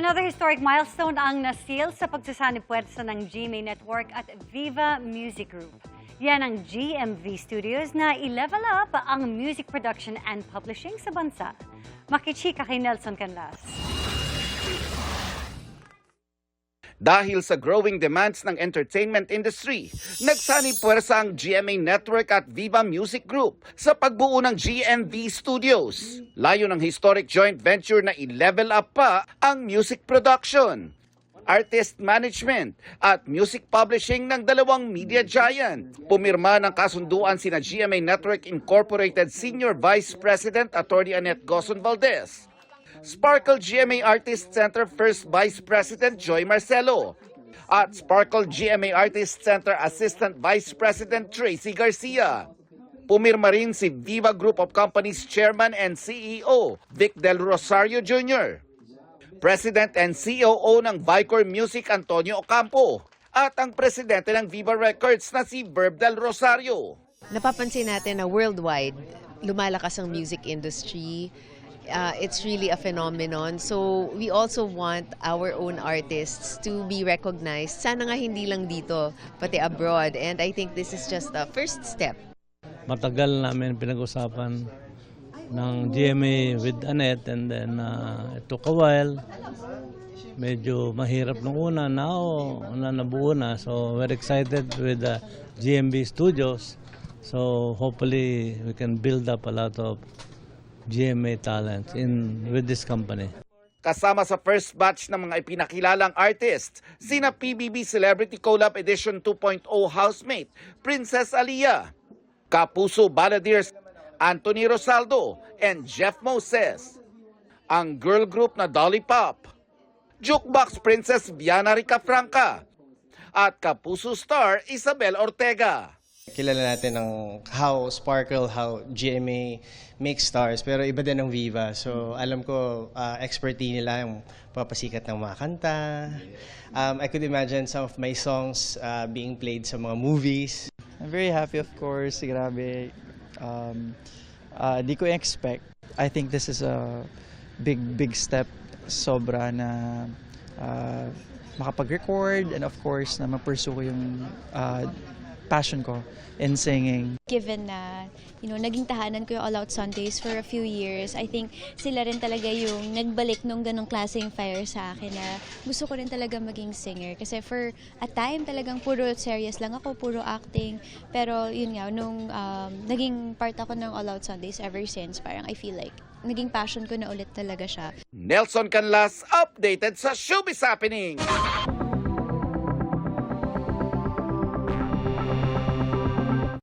Another historic milestone ang nasil sa pagsasanib-puwersa ng GMA Network at Viva Music Group. Yan ang GMV Studios na i-level up ang music production and publishing sa bansa. Makichika kay Nelson Canlas. Dahil sa growing demands ng entertainment industry, nagsanib puwersa ang GMA Network at Viva Music Group sa pagbuo ng GMV Studios. Layo ng historic joint venture na i-level up pa ang music production, artist management at music publishing ng dalawang media giant. Pumirma ng kasunduan sina GMA Network Incorporated Senior Vice President Atty. Annette Gozon Valdez, Sparkle GMA Artist Center First Vice President Joy Marcelo, at Sparkle GMA Artist Center Assistant Vice President Tracy Garcia. Pumirma rin si Viva Group of Companies Chairman and CEO Vic Del Rosario Jr., President and COO ng Vicor Music Antonio Ocampo, at ang presidente ng Viva Records na si Verb Del Rosario. Napapansin natin na worldwide, lumalakas ang music industry. It's really a phenomenon. So we also want our own artists to be recognized. Sana nga hindi lang dito, pati abroad. And I think this is just the first step. Matagal namin pinag-usapan ng GMA with Annette, and then it took a while. Medyo mahirap nung una, now nabuo na. So we're excited with the GMB Studios. So hopefully we can build up a lot of GMA talents with this company. Kasama sa first batch ng mga ipinakilalang artists, sina PBB Celebrity Collab Edition 2.0 housemate Princess Aliyah, Kapuso Balladeers Anthony Rosaldo and Jeff Moses, ang girl group na Dolly Pop, Jukebox Princess Viana Rica Franca, at Kapuso star Isabel Ortega. Kilala natin ng how Sparkle, how GMA makes stars, pero iba din ng Viva. So alam ko expertise nila yung papasikat ng mga kanta. I could imagine some of my songs being played sa mga movies. I'm very happy, of course. Grabe. Di ko expect. I think this is a big step. Sobra na makapag-record, and of course na ma-pursue ko yung passion ko in singing. Given na, naging tahanan ko yung All Out Sundays for a few years, I think sila rin talaga yung nagbalik nung ganong klaseng fire sa akin na gusto ko rin talaga maging singer. Kasi for a time talagang puro serious lang ako, puro acting. Pero yun nga, nung naging part ako ng All Out Sundays ever since, parang I feel like naging passion ko na ulit talaga siya. Nelson Canlas, updated sa Showbiz Happening.